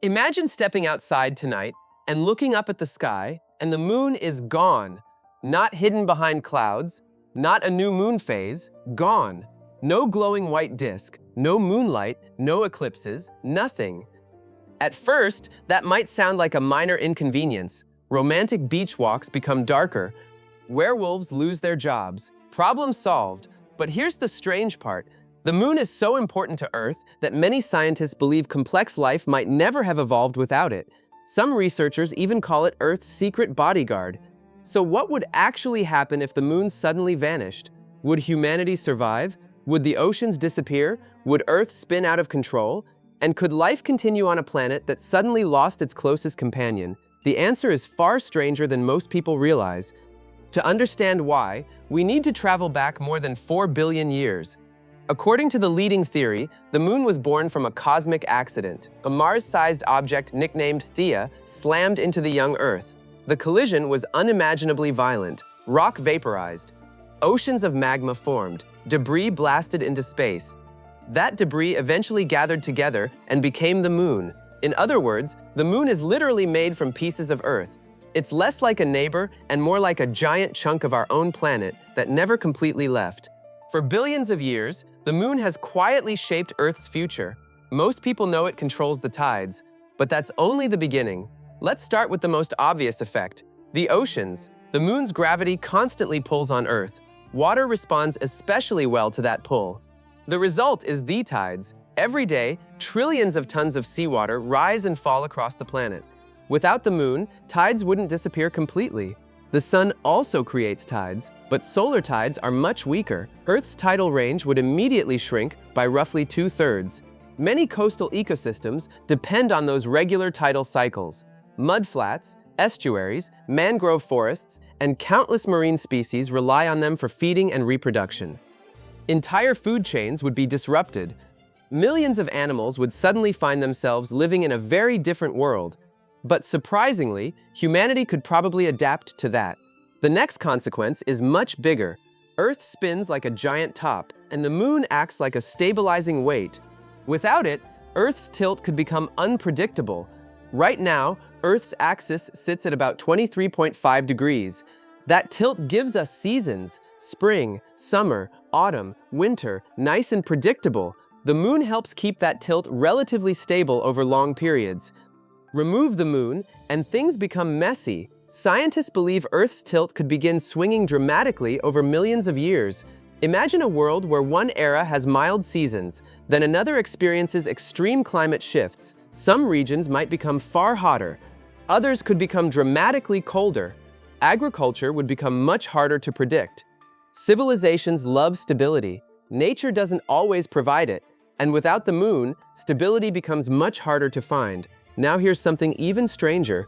Imagine stepping outside tonight and looking up at the sky, and the moon is gone. Not hidden behind clouds, not a new moon phase, gone. No glowing white disk, no moonlight, no eclipses, nothing. At first, that might sound like a minor inconvenience. Romantic beach walks become darker. Werewolves lose their jobs. Problem solved. But here's the strange part. The moon is so important to Earth that many scientists believe complex life might never have evolved without it. Some researchers even call it Earth's secret bodyguard. So what would actually happen if the moon suddenly vanished? Would humanity survive? Would the oceans disappear? Would Earth spin out of control? And could life continue on a planet that suddenly lost its closest companion? The answer is far stranger than most people realize. To understand why, we need to travel back more than 4 billion years. According to the leading theory, the moon was born from a cosmic accident. A Mars-sized object nicknamed Theia slammed into the young Earth. The collision was unimaginably violent. Rock vaporized. Oceans of magma formed. Debris blasted into space. That debris eventually gathered together and became the moon. In other words, the moon is literally made from pieces of Earth. It's less like a neighbor and more like a giant chunk of our own planet that never completely left. For billions of years, the moon has quietly shaped Earth's future. Most people know it controls the tides, but that's only the beginning. Let's start with the most obvious effect, the oceans. The moon's gravity constantly pulls on Earth. Water responds especially well to that pull. The result is the tides. Every day, trillions of tons of seawater rise and fall across the planet. Without the moon, tides wouldn't disappear completely. The sun also creates tides, but solar tides are much weaker. Earth's tidal range would immediately shrink by roughly 2/3. Many coastal ecosystems depend on those regular tidal cycles. Mudflats, estuaries, mangrove forests, and countless marine species rely on them for feeding and reproduction. Entire food chains would be disrupted. Millions of animals would suddenly find themselves living in a very different world. But surprisingly, humanity could probably adapt to that. The next consequence is much bigger. Earth spins like a giant top, and the moon acts like a stabilizing weight. Without it, Earth's tilt could become unpredictable. Right now, Earth's axis sits at about 23.5 degrees. That tilt gives us seasons: spring, summer, autumn, winter, nice and predictable. The moon helps keep that tilt relatively stable over long periods. Remove the moon, and things become messy. Scientists believe Earth's tilt could begin swinging dramatically over millions of years. Imagine a world where one era has mild seasons, then another experiences extreme climate shifts. Some regions might become far hotter. Others could become dramatically colder. Agriculture would become much harder to predict. Civilizations love stability. Nature doesn't always provide it, and without the moon, stability becomes much harder to find. Now here's something even stranger.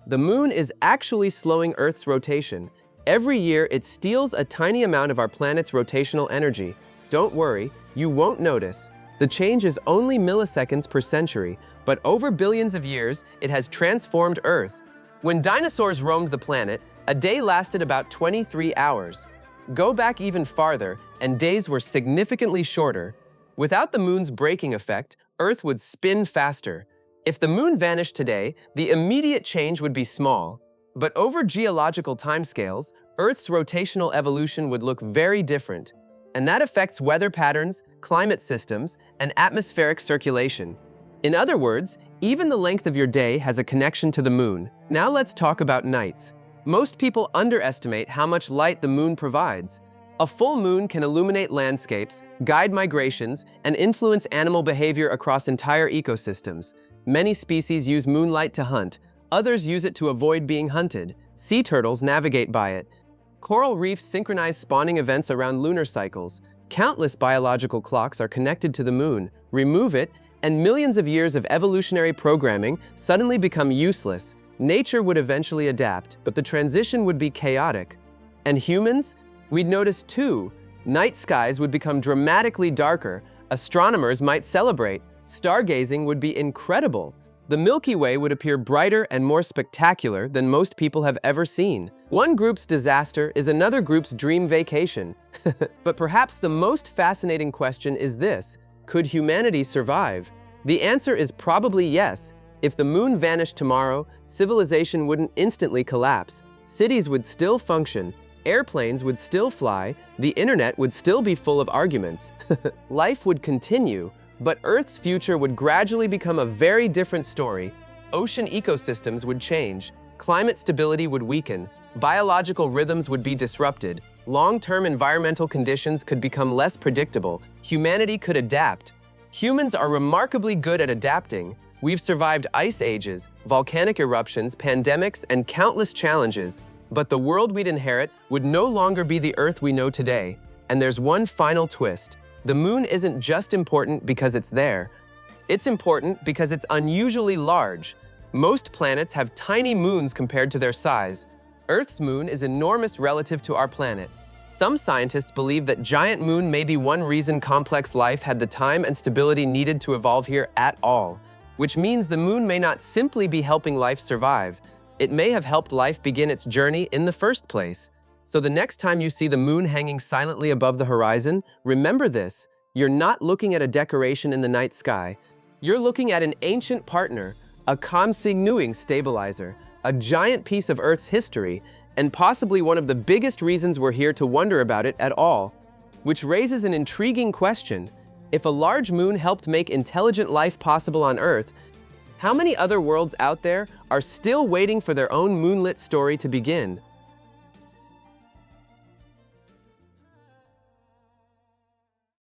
The moon is actually slowing Earth's rotation. Every year, it steals a tiny amount of our planet's rotational energy. Don't worry, you won't notice. The change is only milliseconds per century, but over billions of years, it has transformed Earth. When dinosaurs roamed the planet, a day lasted about 23 hours. Go back even farther, and days were significantly shorter. Without the moon's braking effect, Earth would spin faster. If the moon vanished today, the immediate change would be small. But over geological timescales, Earth's rotational evolution would look very different. And that affects weather patterns, climate systems, and atmospheric circulation. In other words, even the length of your day has a connection to the moon. Now let's talk about nights. Most people underestimate how much light the moon provides. A full moon can illuminate landscapes, guide migrations, and influence animal behavior across entire ecosystems. Many species use moonlight to hunt. Others use it to avoid being hunted. Sea turtles navigate by it. Coral reefs synchronize spawning events around lunar cycles. Countless biological clocks are connected to the moon. Remove it, and millions of years of evolutionary programming suddenly become useless. Nature would eventually adapt, but the transition would be chaotic. And humans? We'd notice too. Night skies would become dramatically darker. Astronomers might celebrate. Stargazing would be incredible. The Milky Way would appear brighter and more spectacular than most people have ever seen. One group's disaster is another group's dream vacation. But perhaps the most fascinating question is this: could humanity survive? The answer is probably yes. If the moon vanished tomorrow, civilization wouldn't instantly collapse. Cities would still function, airplanes would still fly, the internet would still be full of arguments. Life would continue, but Earth's future would gradually become a very different story. Ocean ecosystems would change, climate stability would weaken, biological rhythms would be disrupted, long-term environmental conditions could become less predictable, humanity could adapt. Humans are remarkably good at adapting. We've survived ice ages, volcanic eruptions, pandemics, and countless challenges. But the world we'd inherit would no longer be the Earth we know today. And there's one final twist. The moon isn't just important because it's there. It's important because it's unusually large. Most planets have tiny moons compared to their size. Earth's moon is enormous relative to our planet. Some scientists believe that giant moon may be one reason complex life had the time and stability needed to evolve here at all. Which means the moon may not simply be helping life survive. It may have helped life begin its journey in the first place. So the next time you see the moon hanging silently above the horizon, remember this: you're not looking at a decoration in the night sky. You're looking at an ancient partner, a continuing stabilizer, a giant piece of Earth's history, and possibly one of the biggest reasons we're here to wonder about it at all. Which raises an intriguing question. If a large moon helped make intelligent life possible on Earth, how many other worlds out there are still waiting for their own moonlit story to begin?